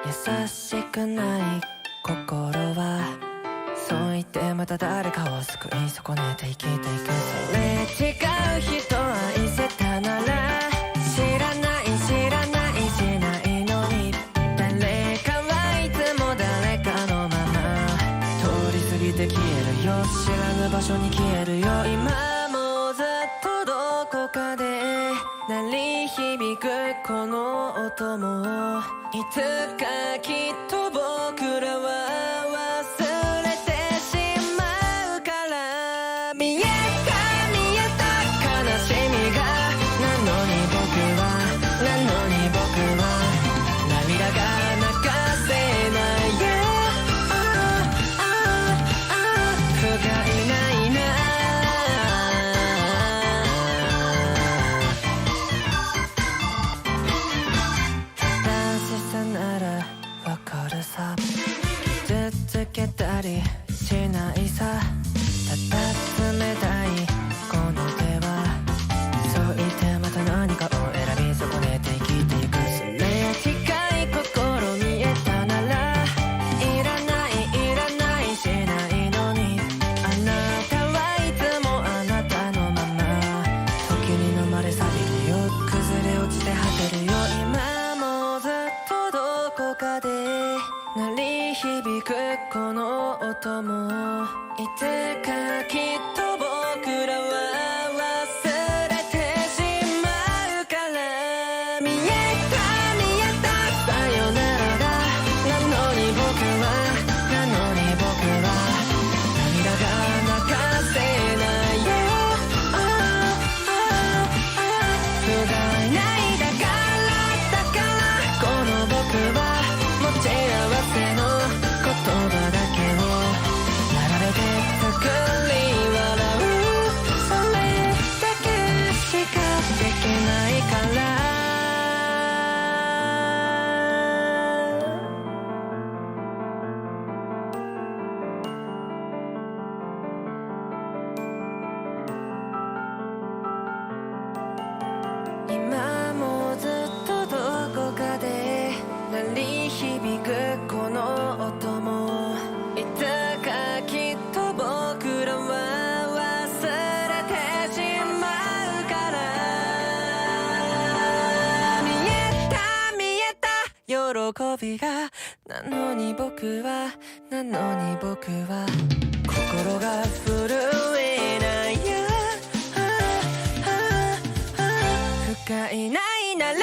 優しくない心はそう言ってまた誰かを救い損ねて生きていく。それ違う人愛せたなら知らない知らないしないのに誰かはいつも誰かのまま通り過ぎて消えるよ。知らぬ場所に消えるよ。今もずっとどこかで鳴り響くこの音もいつかきっと僕らは忘れてしまうから。見えた見えた悲しみがなのに僕はなのに僕は涙が流せない、yeah、不甲斐ないな。ならわかるさ。傷つけたりしないさ。ただ冷たいこの手はそう言ってまた何かを選び損ねて生きていく。すれ違い心見えたならいらないいらないしないのにあなたはいつもあなたのまま時に飲まれさびるよ。崩れ落ちて果てるよ。今もずっとどこかで鳴り響くこの音もいつかきっと僕らは忘れてしまうから。見えた見えたさよならだ。なのに僕はなのに僕は涙が流せないよ、不甲斐ないだからこの僕は持ち合わせの言葉だけを並べて作り笑う。それだけしかできないから。今もずっとどこかで鳴り響くこの音もいつかきっと僕らは忘れてしまうから。見えた見えた喜びがなのに僕はなのに僕は心が震えないや、不甲斐ないなら